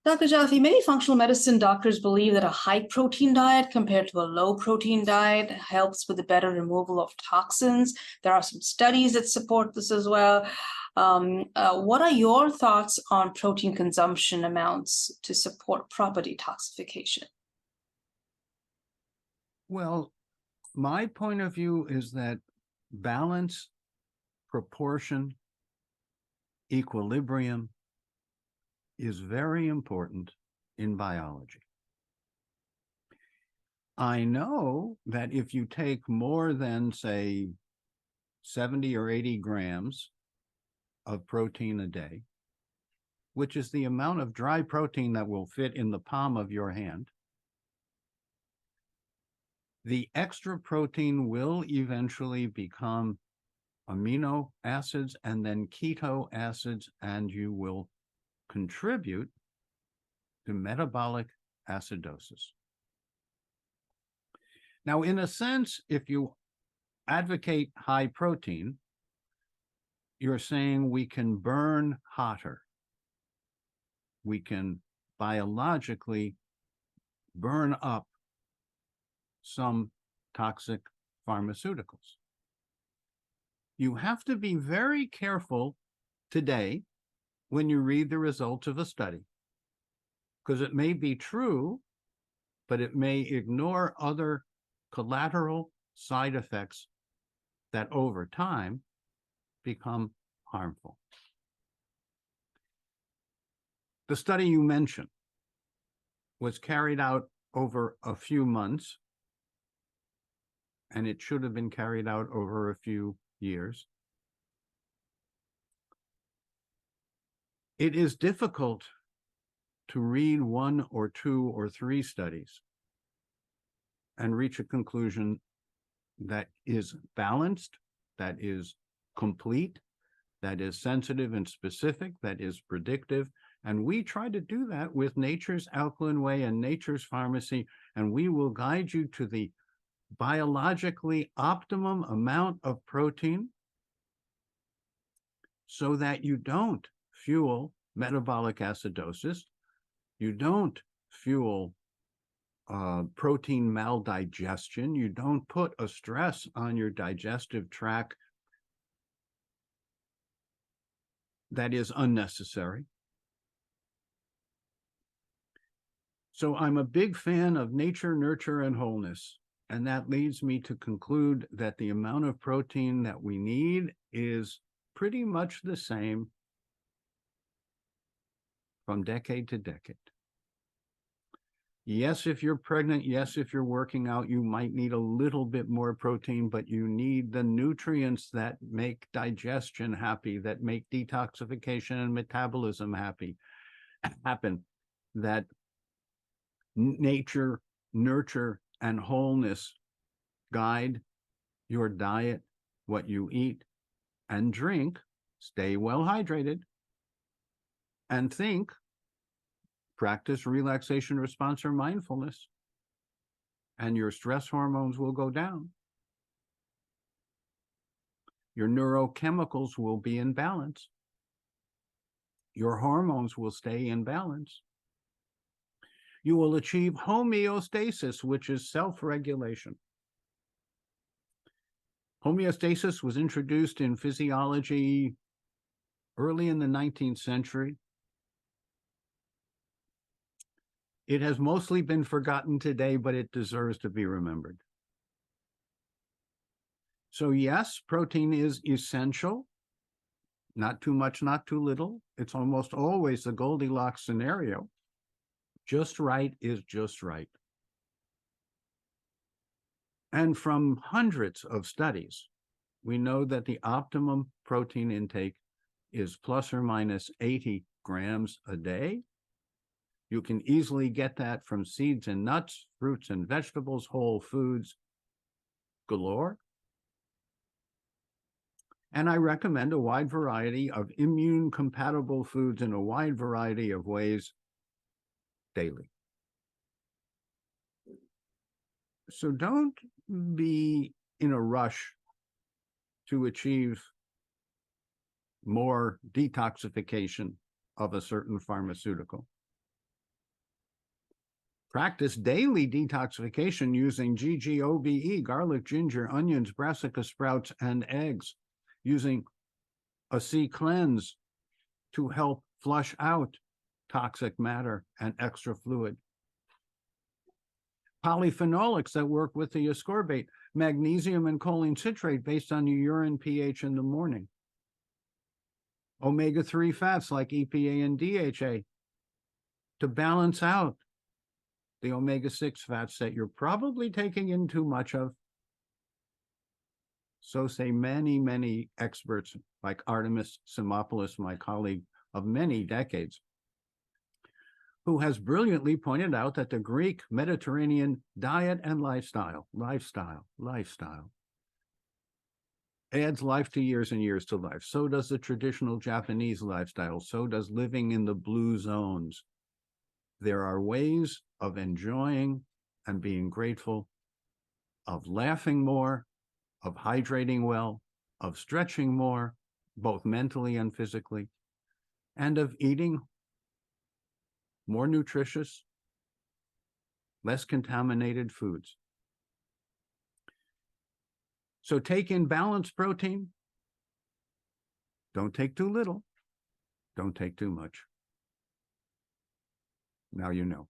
Dr. Jaffe, many functional medicine doctors believe that a high protein diet compared to a low protein diet helps with the better removal of toxins. There are some studies that support this as well. What are your thoughts on protein consumption amounts to support proper detoxification? Well, my point of view is that balance, proportion, equilibrium is very important in biology. I know that if you take more than, say, 70 or 80 grams of protein a day, which is the amount of dry protein that will fit in the palm of your hand, the extra protein will eventually become amino acids and then keto acids, and you will contribute to metabolic acidosis. Now, in a sense, if you advocate high protein, you're saying we can burn hotter. We can biologically burn up some toxic pharmaceuticals. You have to be very careful today when you read the results of a study, because it may be true, but it may ignore other collateral side effects that over time become harmful. The study you mentioned was carried out over a few months, and it should have been carried out over a few years. It is difficult to read one or two or three studies and reach a conclusion that is balanced, that is complete, that is sensitive and specific, that is predictive. And we try to do that with Nature's Alkaline Way and Nature's Pharmacy, and we will guide you to the biologically optimum amount of protein so that you don't fuel metabolic acidosis, you don't fuel protein maldigestion, you don't put a stress on your digestive tract that is unnecessary. So I'm a big fan of nature, nurture, and wholeness. And that leads me to conclude that the amount of protein that we need is pretty much the same from decade to decade. Yes, if you're pregnant, yes, if you're working out, you might need a little bit more protein, but you need the nutrients that make digestion happy, that make detoxification and metabolism happen, that nature, nurture, and wholeness guide your diet, what you eat and drink, stay well hydrated, and think, practice relaxation, response, or mindfulness, and your stress hormones will go down. Your neurochemicals will be in balance. Your hormones will stay in balance. You will achieve homeostasis, which is self-regulation. Homeostasis was introduced in physiology early in the 19th century. It has mostly been forgotten today, but it deserves to be remembered. So yes, protein is essential. Not too much, not too little. It's almost always the Goldilocks scenario. Just right is just right. And from hundreds of studies, we know that the optimum protein intake is plus or minus 80 grams a day. You can easily get that from seeds and nuts, fruits and vegetables, whole foods galore. And I recommend a wide variety of immune-compatible foods in a wide variety of ways daily. So don't be in a rush to achieve more detoxification of a certain pharmaceutical. Practice daily detoxification using GGOBE, garlic, ginger, onions, brassica sprouts, and eggs, using a C cleanse to help flush out toxic matter and extra fluid. Polyphenolics that work with the ascorbate, magnesium and choline citrate based on your urine pH in the morning. Omega-3 fats like EPA and DHA to balance out the omega-6 fats that you're probably taking in too much of. So say many, many experts like Artemis Simopoulos, my colleague of many decades, who has brilliantly pointed out that the Greek Mediterranean diet and lifestyle adds life to years and years to life. So does the traditional Japanese lifestyle. So does living in the blue zones. There are ways of enjoying and being grateful, of laughing more, of hydrating well, of stretching more, both mentally and physically, and of eating more nutritious, less contaminated foods. So take in balanced protein. Don't take too little. Don't take too much. Now you know.